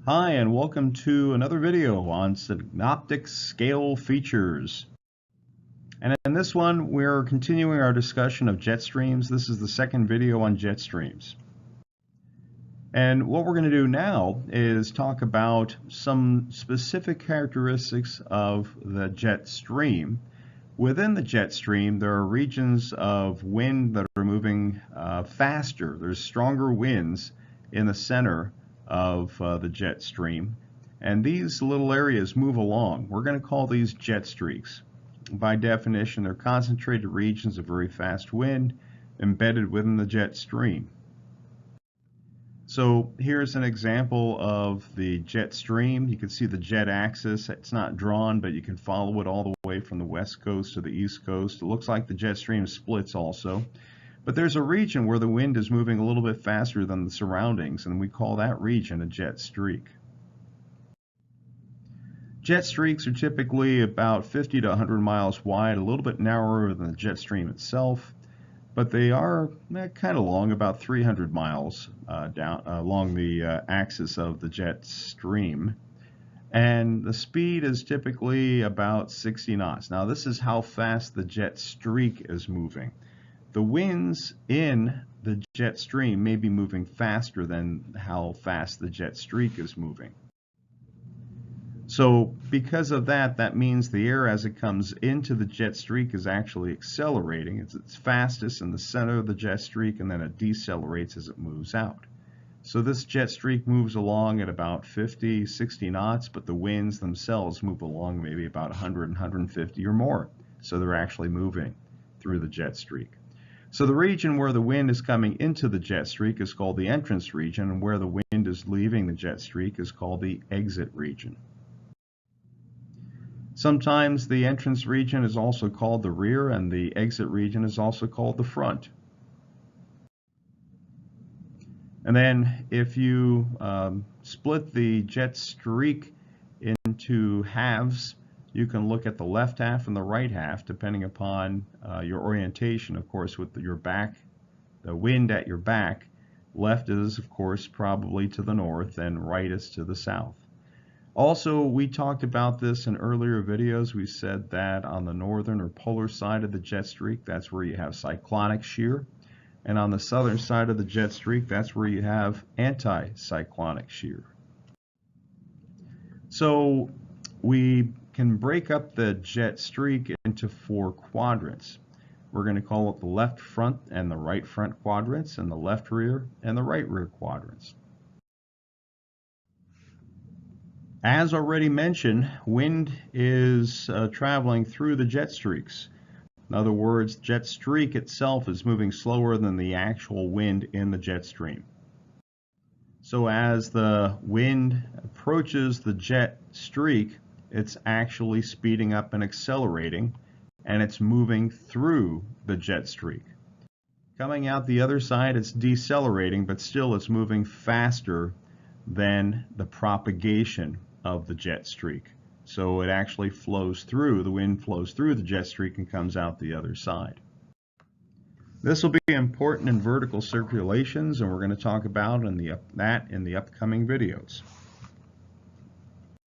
Hi, and welcome to another video on synoptic scale features. And in this one, we're continuing our discussion of jet streams. This is the second video on jet streams. And what we're going to do now is talk about some specific characteristics of the jet stream. Within the jet stream, there are regions of wind that are moving faster. There's stronger winds in the center of the jet stream, and these little areas move along. We're going to call these jet streaks. By definition, they're concentrated regions of very fast wind embedded within the jet stream. So here's an example of the jet stream. You can see the jet axis. It's not drawn, but you can follow it all the way from the west coast to the east coast. It looks like the jet stream splits also. But there's a region where the wind is moving a little bit faster than the surroundings, and we call that region a jet streak. Jet streaks are typically about 50 to 100 miles wide, a little bit narrower than the jet stream itself, but they are kind of long, about 300 miles down along the axis of the jet stream. And the speed is typically about 60 knots. Now, this is how fast the jet streak is moving. The winds in the jet stream may be moving faster than how fast the jet streak is moving. So because of that, that means the air as it comes into the jet streak is actually accelerating. It's its fastest in the center of the jet streak, and then it decelerates as it moves out. So this jet streak moves along at about 50, 60 knots, but the winds themselves move along maybe about 100, 150 or more. So they're actually moving through the jet streak. So the region where the wind is coming into the jet streak is called the entrance region, and where the wind is leaving the jet streak is called the exit region. Sometimes the entrance region is also called the rear, and the exit region is also called the front. And then if you split the jet streak into halves, you can look at the left half and the right half, depending upon your orientation, of course, with your back, the wind at your back. Left is, of course, probably to the north, and right is to the south. Also, we talked about this in earlier videos. We said that on the northern or polar side of the jet streak, that's where you have cyclonic shear. And on the southern side of the jet streak, that's where you have anticyclonic shear. So we can break up the jet streak into 4 quadrants. We're going to call it the left front and the right front quadrants, and the left rear and the right rear quadrants. As already mentioned, wind is traveling through the jet streaks. In other words, jet streak itself is moving slower than the actual wind in the jet stream. So as the wind approaches the jet streak, it's actually speeding up and accelerating, and it's moving through the jet streak. Coming out the other side, it's decelerating, but still it's moving faster than the propagation of the jet streak. So it actually flows through, the wind flows through the jet streak and comes out the other side. This will be important in vertical circulations, and we're going to talk about that in the upcoming videos.